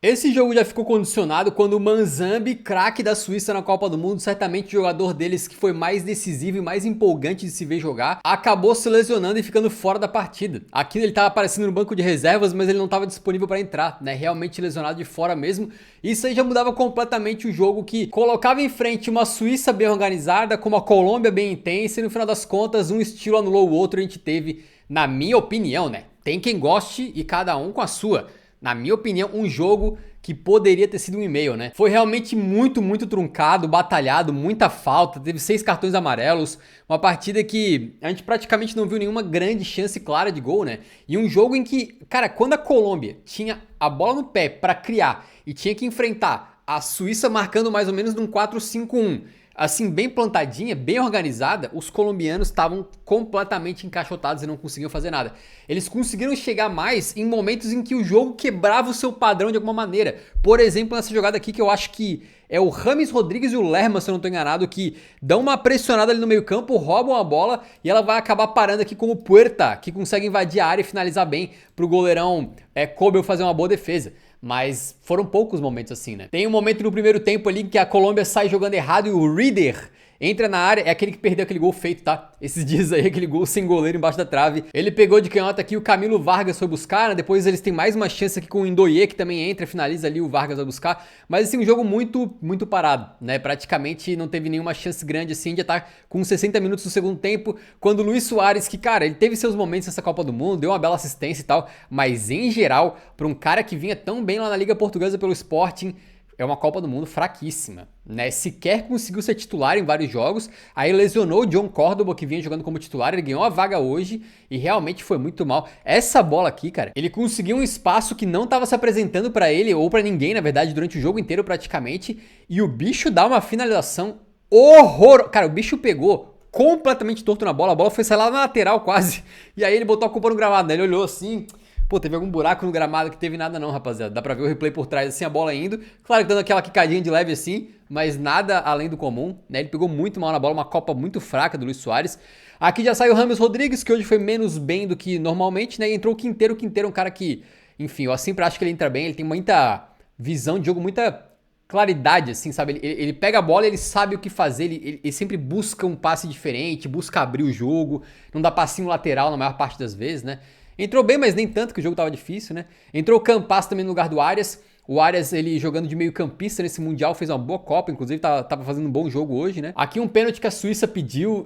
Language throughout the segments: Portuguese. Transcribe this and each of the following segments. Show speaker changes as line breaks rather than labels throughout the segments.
Esse jogo já ficou condicionado quando o Manzambi, craque da Suíça na Copa do Mundo, certamente o jogador deles que foi mais decisivo e mais empolgante de se ver jogar, acabou se lesionando e ficando fora da partida. Aqui ele estava aparecendo no banco de reservas, mas ele não estava disponível para entrar, né? Realmente lesionado de fora mesmo. Isso aí já mudava completamente o jogo, que colocava em frente uma Suíça bem organizada, com uma Colômbia bem intensa, e no final das contas um estilo anulou o outro. A gente teve, na minha opinião, né? Tem quem goste e cada um com a sua. Na minha opinião, um jogo que poderia ter sido um e-mail, né? Foi realmente muito truncado, batalhado, muita falta, teve 6 cartões amarelos, uma partida que a gente praticamente não viu nenhuma grande chance clara de gol, né? E um jogo em que, cara, quando a Colômbia tinha a bola no pé pra criar e tinha que enfrentar a Suíça marcando mais ou menos num 4-5-1, assim, bem plantadinha, bem organizada, os colombianos estavam completamente encaixotados e não conseguiam fazer nada. Eles conseguiram chegar mais em momentos em que o jogo quebrava o seu padrão de alguma maneira. Por exemplo, nessa jogada aqui que eu acho que é o Rames Rodrigues e o Lerma, se eu não estou enganado, que dão uma pressionada ali no meio campo, roubam a bola e ela vai acabar parando aqui com o Puerta, que consegue invadir a área e finalizar bem pro goleirão Kobel fazer uma boa defesa. Mas foram poucos momentos assim, né? Tem um momento no primeiro tempo ali que a Colômbia sai jogando errado e o Rieder entra na área, é aquele que perdeu aquele gol feito, tá? Esses dias aí, aquele gol sem goleiro embaixo da trave. Ele pegou de canhota aqui, o Camilo Vargas foi buscar, né? Depois eles têm mais uma chance aqui com o Indoye, que também entra, finaliza ali, o Vargas vai buscar. Mas assim, um jogo muito parado, né? Praticamente não teve nenhuma chance grande assim, já tá com 60 minutos do segundo tempo, quando o Luis Soares, que cara, ele teve seus momentos nessa Copa do Mundo, deu uma bela assistência e tal, mas em geral, pra um cara que vinha tão bem lá na Liga Portuguesa pelo Sporting, é uma Copa do Mundo fraquíssima, né? Sequer conseguiu ser titular em vários jogos, aí lesionou o John Córdoba, que vinha jogando como titular, ele ganhou a vaga hoje e realmente foi muito mal. Essa bola aqui, cara, ele conseguiu um espaço que não estava se apresentando pra ele, ou pra ninguém, na verdade, durante o jogo inteiro praticamente, e o bicho dá uma finalização horror... Cara, o bicho pegou completamente torto na bola, a bola foi sair lá na lateral quase, e aí ele botou a culpa no gramado, né? Ele olhou assim... Pô, teve algum buraco no gramado? Que teve nada não, rapaziada. Dá pra ver o replay por trás, assim, a bola indo. Claro que dando aquela quicadinha de leve assim, mas nada além do comum, né? Ele pegou muito mal na bola, uma Copa muito fraca do Luis Soares. Aqui já saiu o Rames Rodrigues, que hoje foi menos bem do que normalmente, né? E entrou o Quinteiro. O Quinteiro é um cara que, enfim, eu sempre acho que ele entra bem. Ele tem muita visão de jogo, muita claridade, assim, sabe? Ele pega a bola e ele sabe o que fazer. Ele sempre busca um passe diferente, busca abrir o jogo. Não dá passinho lateral na maior parte das vezes, né? Entrou bem, mas nem tanto, que o jogo tava difícil, né? Entrou o Campas também no lugar do Arias. O Arias, ele jogando de meio campista nesse Mundial, fez uma boa Copa, inclusive tava fazendo um bom jogo hoje, né? Aqui um pênalti que a Suíça pediu,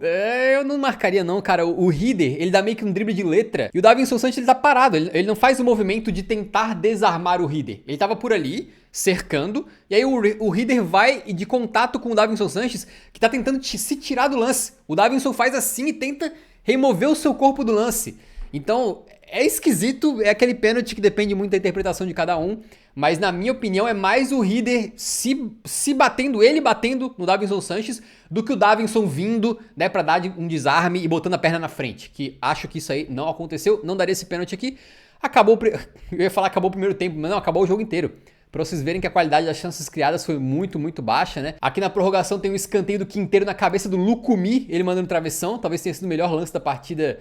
eu não marcaria não, cara. O Rieder, ele dá meio que um drible de letra, e o Davinson Sanches, ele tá parado, ele não faz o movimento de tentar desarmar o Rieder. Ele tava por ali, cercando, e aí o Rieder vai de contato com o Davinson Sanches, que tá tentando se tirar do lance. O Davinson faz assim e tenta remover o seu corpo do lance. Então, é esquisito, é aquele pênalti que depende muito da interpretação de cada um, mas na minha opinião é mais o Rieder se batendo, ele batendo no Davinson Sanches, do que o Davinson vindo, né, pra dar um desarme e botando a perna na frente, que acho que isso aí não aconteceu, não daria esse pênalti aqui. Acabou, eu ia falar acabou o primeiro tempo, mas não, acabou o jogo inteiro. Pra vocês verem que a qualidade das chances criadas foi muito baixa, né? Aqui na prorrogação tem um escanteio do Quinteiro na cabeça do Lucumi, ele mandando travessão, talvez tenha sido o melhor lance da partida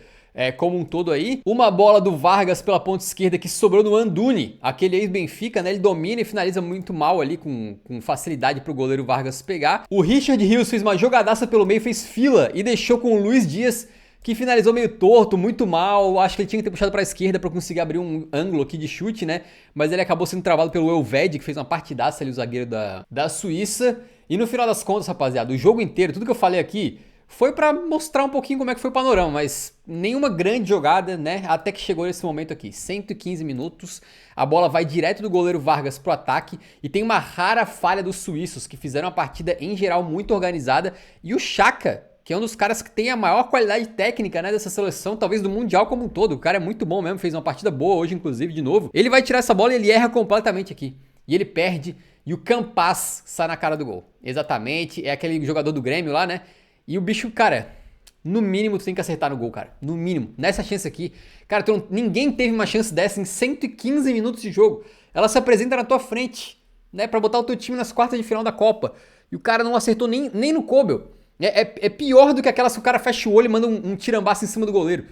como um todo aí. Uma bola do Vargas pela ponta esquerda que sobrou no Anduni, aquele ex-Benfica, né? Ele domina e finaliza muito mal ali, com facilidade pro goleiro Vargas pegar. O Richard Rios fez uma jogadaça pelo meio, fez fila e deixou com o Luiz Dias, que finalizou meio torto, muito mal. Acho que ele tinha que ter puxado pra esquerda pra conseguir abrir um ângulo aqui de chute, né? Mas ele acabou sendo travado pelo Elvedi, que fez uma partidaça ali, o zagueiro da Suíça. E no final das contas, rapaziada, o jogo inteiro, tudo que eu falei aqui, foi pra mostrar um pouquinho como é que foi o panorama, mas nenhuma grande jogada, né? Até que chegou esse momento aqui, 115 minutos, a bola vai direto do goleiro Vargas pro ataque e tem uma rara falha dos suíços, que fizeram a partida em geral muito organizada, e o Xhaka, que é um dos caras que tem a maior qualidade técnica, né, dessa seleção, talvez do Mundial como um todo. O cara é muito bom mesmo, fez uma partida boa hoje, inclusive, de novo. Ele vai tirar essa bola e ele erra completamente aqui. E ele perde, e o Campas sai na cara do gol. Exatamente, é aquele jogador do Grêmio lá, né? E o bicho, cara, no mínimo tu tem que acertar no gol, cara. No mínimo. Nessa chance aqui, cara, ninguém teve uma chance dessa em 115 minutos de jogo. Ela se apresenta na tua frente, né, pra botar o teu time nas quartas de final da Copa. E o cara não acertou nem no Kobel. É pior do que aquelas que o cara fecha o olho e manda um tirambaço em cima do goleiro.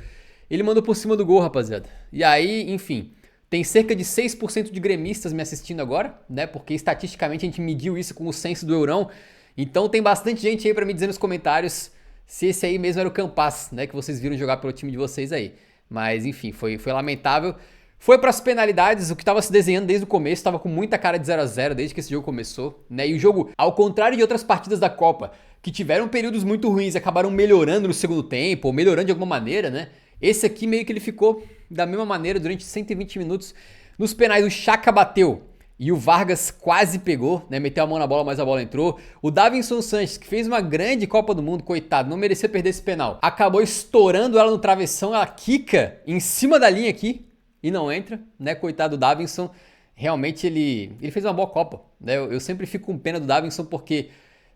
Ele mandou por cima do gol, rapaziada. E aí, enfim, Tem cerca de 6% de gremistas me assistindo agora, né? Porque estatisticamente a gente mediu isso com o censo do Eurão. Então tem bastante gente aí pra me dizer nos comentários se esse aí mesmo era o Campas, né? Que vocês viram jogar pelo time de vocês aí. Mas enfim, foi lamentável. Foi para as penalidades, o que estava se desenhando desde o começo, estava com muita cara de 0 a 0 desde que esse jogo começou, né? E o jogo, ao contrário de outras partidas da Copa, que tiveram períodos muito ruins e acabaram melhorando no segundo tempo, ou melhorando de alguma maneira, né? Esse aqui meio que ele ficou da mesma maneira durante 120 minutos. Nos penais o Xhaka bateu e o Vargas quase pegou, né? Meteu a mão na bola, mas a bola entrou. O Davinson Sanches, que fez uma grande Copa do Mundo, coitado, não merecia perder esse penal. Acabou estourando ela no travessão, ela quica em cima da linha aqui e não entra, né? Coitado do Davinson. Realmente ele fez uma boa Copa, né? Eu sempre fico com pena do Davinson porque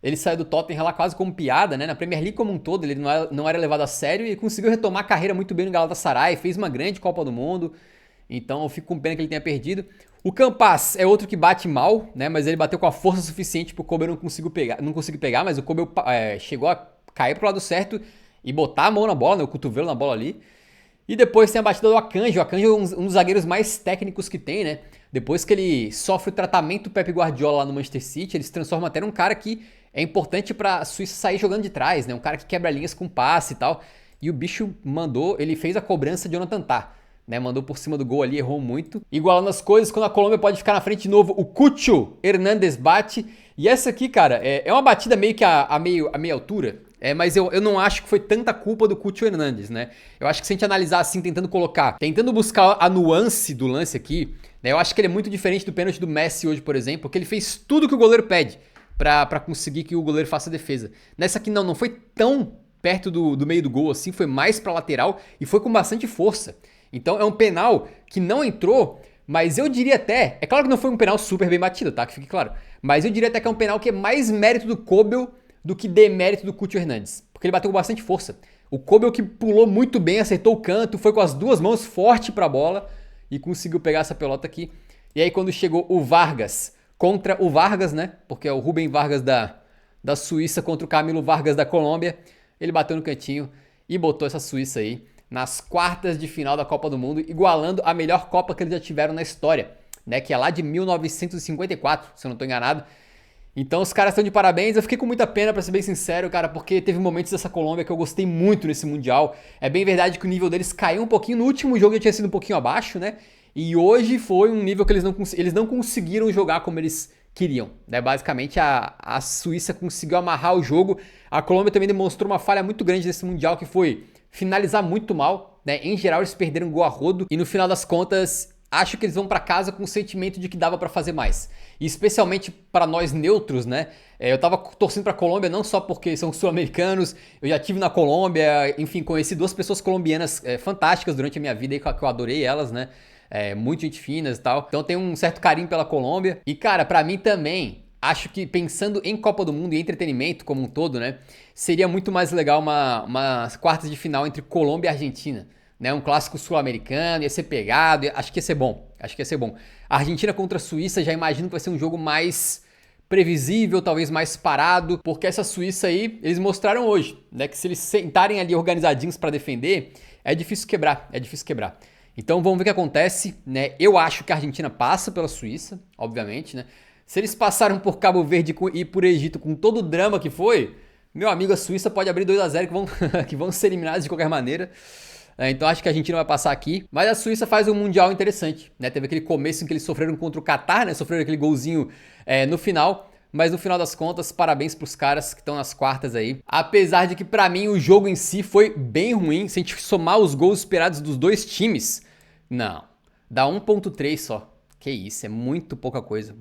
ele saiu do Tottenham lá quase como piada, né? Na Premier League como um todo, ele não era levado a sério e conseguiu retomar a carreira muito bem no Galatasaray, fez uma grande Copa do Mundo. Então eu fico com pena que ele tenha perdido. O Campas é outro que bate mal, né? Mas ele bateu com a força suficiente pro Kobe não conseguir pegar, mas o Kobe chegou a cair pro lado certo e botar a mão na bola, né? O cotovelo na bola ali. E depois tem a batida do Akanji. O Akanji é um dos zagueiros mais técnicos que tem, né? Depois que ele sofre o tratamento do Pep Guardiola lá no Manchester City, ele se transforma até num cara que é importante pra Suíça sair jogando de trás, né? Um cara que quebra linhas com passe e tal. E o bicho ele fez a cobrança de Jonathan Tah, né? Mandou por cima do gol ali, errou muito. Igualando as coisas, quando a Colômbia pode ficar na frente de novo, o Cucho Hernández bate. E essa aqui, cara, é uma batida meio que a meia altura. Mas eu não acho que foi tanta culpa do Cucho Hernández, né? Eu acho que se a gente analisar assim, tentando buscar a nuance do lance aqui, né? Eu acho que ele é muito diferente do pênalti do Messi hoje, por exemplo, porque ele fez tudo que o goleiro pede pra conseguir que o goleiro faça a defesa. Nessa aqui não foi tão perto do meio do gol assim, foi mais pra lateral e foi com bastante força. Então é um penal que não entrou, mas eu diria até, é claro que não foi um penal super bem batido, tá? Que fique claro. Mas eu diria até que é um penal que é mais mérito do Kobel do que demérito do Cucho Hernández, porque ele bateu com bastante força. O Kobel que pulou muito bem, acertou o canto, foi com as duas mãos forte pra bola e conseguiu pegar essa pelota aqui. E aí quando chegou o Vargas contra o Vargas, né? Porque é o Rubem Vargas da Suíça contra o Camilo Vargas da Colômbia, ele bateu no cantinho e botou essa Suíça aí nas quartas de final da Copa do Mundo, igualando a melhor Copa que eles já tiveram na história, né? Que é lá de 1954, se eu não tô enganado. Então os caras estão de parabéns, eu fiquei com muita pena pra ser bem sincero, cara, porque teve momentos dessa Colômbia que eu gostei muito nesse Mundial. É bem verdade que o nível deles caiu um pouquinho, no último jogo já tinha sido um pouquinho abaixo, né? E hoje foi um nível que eles não conseguiram jogar como eles queriam, né? Basicamente a Suíça conseguiu amarrar o jogo, a Colômbia também demonstrou uma falha muito grande nesse Mundial que foi finalizar muito mal, né? Em geral eles perderam gol a rodo e no final das contas acho que eles vão pra casa com o sentimento de que dava pra fazer mais. E especialmente para nós neutros, né? Eu tava torcendo pra Colômbia não só porque são sul-americanos, eu já tive na Colômbia, enfim, conheci duas pessoas colombianas fantásticas durante a minha vida e que eu adorei elas, né? Muito gente finas e tal. Então tem um certo carinho pela Colômbia. E cara, pra mim também, acho que pensando em Copa do Mundo e entretenimento como um todo, né? Seria muito mais legal uma quartas de final entre Colômbia e Argentina. Né, um clássico sul-americano, ia ser pegado, acho que ia ser bom, A Argentina contra a Suíça, já imagino que vai ser um jogo mais previsível, talvez mais parado, porque essa Suíça aí, eles mostraram hoje, né, que se eles sentarem ali organizadinhos pra defender, é difícil quebrar. Então vamos ver o que acontece, né, eu acho que a Argentina passa pela Suíça, obviamente, né, se eles passaram por Cabo Verde e por Egito com todo o drama que foi, meu amigo, a Suíça pode abrir 2 a 0 que vão ser eliminados de qualquer maneira. Então acho que a Argentina vai passar aqui. Mas a Suíça faz um Mundial interessante, né? Teve aquele começo em que eles sofreram contra o Catar, né? Sofreram aquele golzinho no final. Mas no final das contas, parabéns pros caras que estão nas quartas aí. Apesar de que pra mim o jogo em si foi bem ruim. Se a gente somar os gols esperados dos dois times, não. Dá 1.3 só. Que isso, é muito pouca coisa.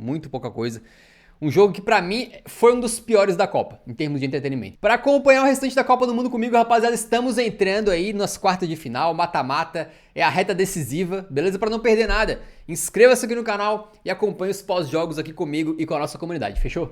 Um jogo que pra mim foi um dos piores da Copa, em termos de entretenimento. Pra acompanhar o restante da Copa do Mundo comigo, rapaziada, estamos entrando aí nas quartas de final, mata-mata, é a reta decisiva, beleza? Pra não perder nada, inscreva-se aqui no canal e acompanhe os pós-jogos aqui comigo e com a nossa comunidade, fechou?